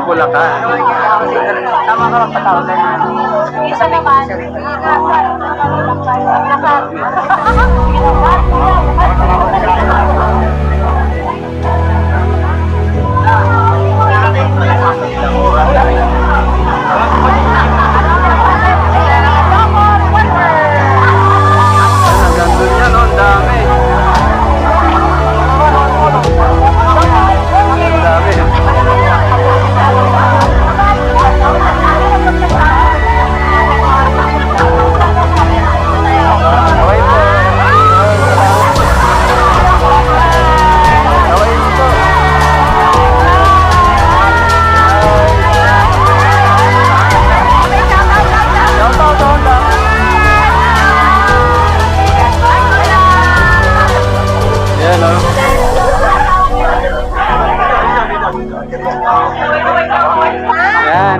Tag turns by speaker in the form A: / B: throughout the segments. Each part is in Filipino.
A: Bulacan.
B: Tama ka lang patawag na. Isa naman.
A: Hanggang doon yan, oh, ang dami. Ang dami. Okay po. Okay po. Shout out, Honda. Yan, oh. Yan.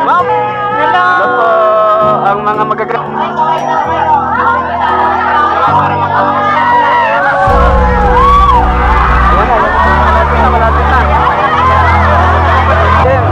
A: Ma'am, hello po ang mga magagat. Malapit na. Yan.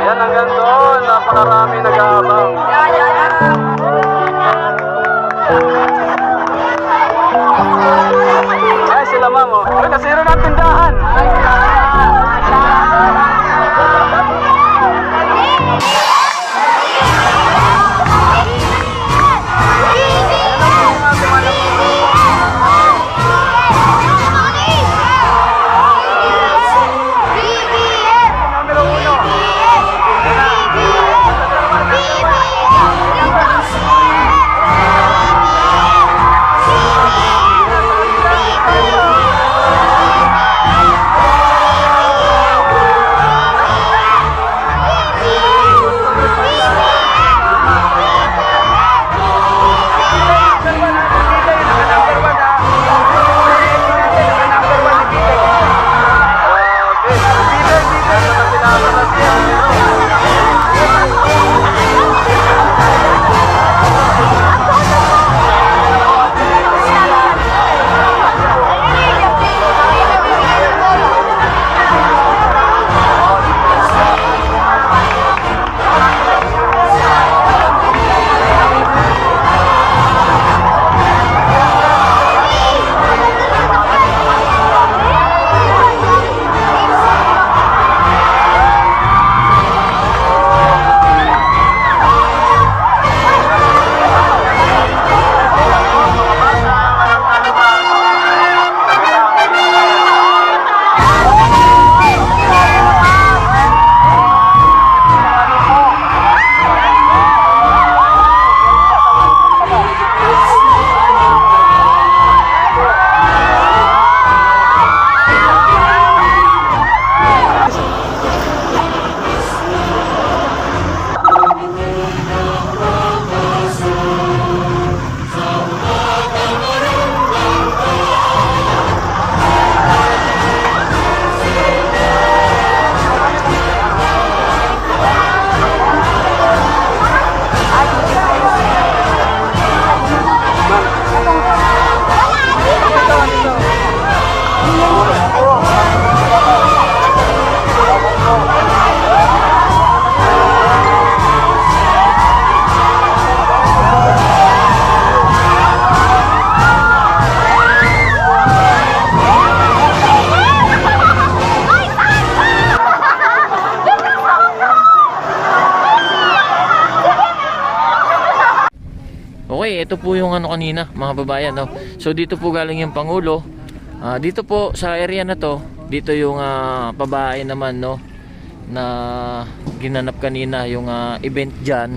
A: Ayan, hanggang doon. Napakarami nag-aabang. Ay, sila ma'am, oh. Uy, nasira na ang tindahan.
C: ito po yung ano kanina, mga babayan, no. So dito po galing yung Pangulo. Dito po sa area na to, dito yung pabahay naman, no, na ginanap kanina yung event diyan.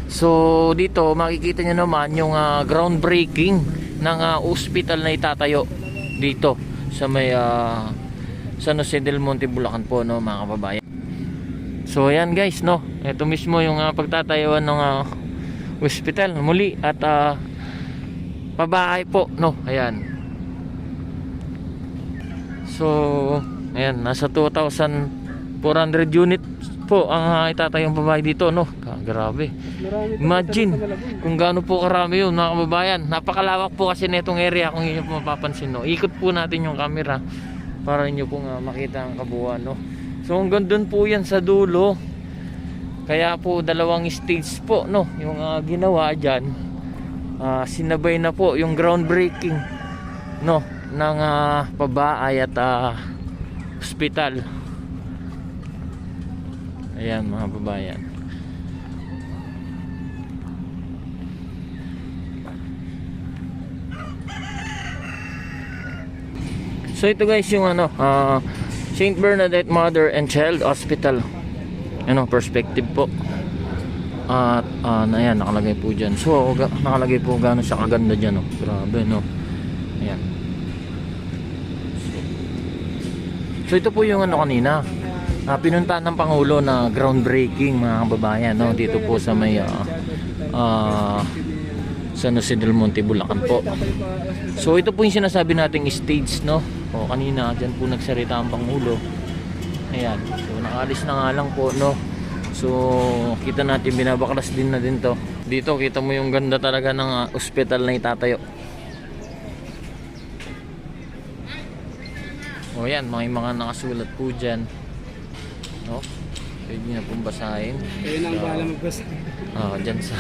C: So dito makikita niyo naman yung groundbreaking ng hospital na itatayo dito sa may San Jose del Monte, Bulacan po, no, mga kababayan. So ayan guys, no, ito mismo yung pagtatayuan ng hospital muli at pabahay po, no, ayan. So ayan, nasa 2,400 unit po ang itatayong pabahay dito, no. Grabe, imagine kung gaano po karami yun, mga kababayan. Napakalawak po kasi netong area, kung inyo po mapapansin, no. Ikot po natin yung camera para inyo pong makita ang kabuuan, no. So hanggang doon po yan sa dulo. Kaya po dalawang stage po, no, yung ginawa dyan. Sinabay na po yung groundbreaking, no, ng pabahay at hospital. Ayan mga babayan. So ito guys yung St. Bernadette Mother and Child Hospital, perspective po. At ayan, nakalagay po dyan. So nakalagay po gano'n siya kaganda dyan, no? Grabe, no. Ayan. So ito po yung kanina pinuntahan ng Pangulo na groundbreaking, mga kababayan, no, dito po sa may San Jose del Monte, Bulacan po. So ito po yung sinasabi nating stage, no. O kanina dyan po nagsalita ang Pangulo. Ayan, so nakalis na nga lang po, no. So kita natin, binabaklas din na din to. Dito kita mo yung ganda talaga ng hospital na itatayo. O yan, may mga nakasulat po dyan, no. Pwede nyo na pong basahin.
B: Ayun ang bahala magbasa.
C: Dyan sa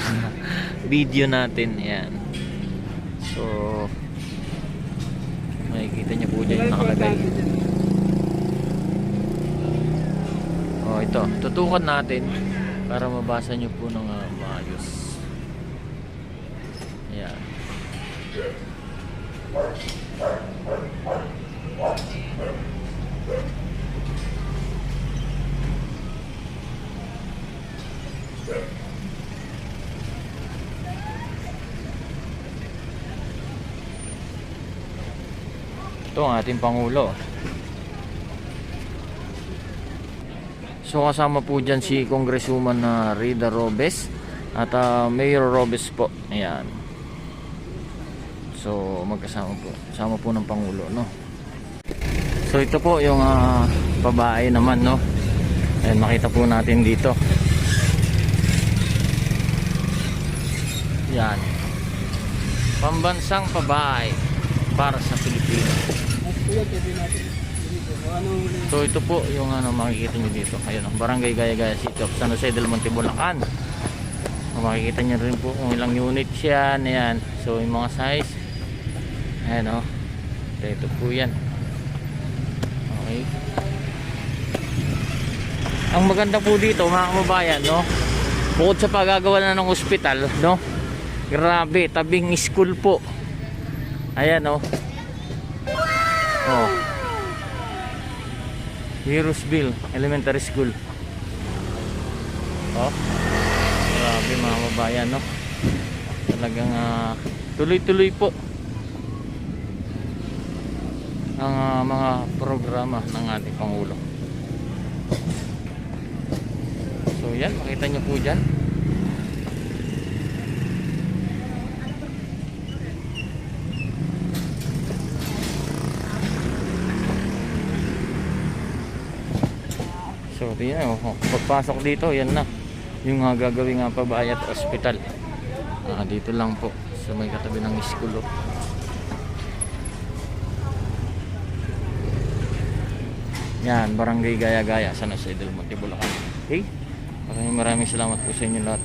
C: video natin. Ayan. So makikita nyo po dyan yung nakalagay. Ito, tutukan natin para mabasa nyo po ng maayos. Ayan. Ito ang ating Pangulo. So kasama po dyan si Congresswoman Rida Robes at Mayor Robes po. Ayan. So magkasama po, kasama po ng Pangulo, no. So ito po yung pabahay naman, no. Ayan, makita po natin dito. Yan, pambansang pabahay para sa Pilipinas. So ito po yung makikita nyo dito. Ayun, Barangay Gaya-Gaya City of San Jose del Monte, Bulacan. Makikita nyo rin po kung ilang units yan. Ayan. So yung mga size, ayan, o. Ito po yan. Okay. Ang maganda po dito, mga kababayan, no, bukod sa paggagawa na ng ospital, no, grabe, tabing school po. Ayan, o. Heroesville Elementary School. Grabe mga kababayan, no. Talagang tuloy-tuloy po ang mga programa ng ating Pangulo. So yan, makita nyo po dyan. So yan, pagpasok dito, yan na yung gagawing pabahay at ospital. Dito lang po sa may katabi ng school. Yan, Barangay Gaya-Gaya, San Jose del Monte, Bulacan. Okay, maraming salamat po sa inyo lahat.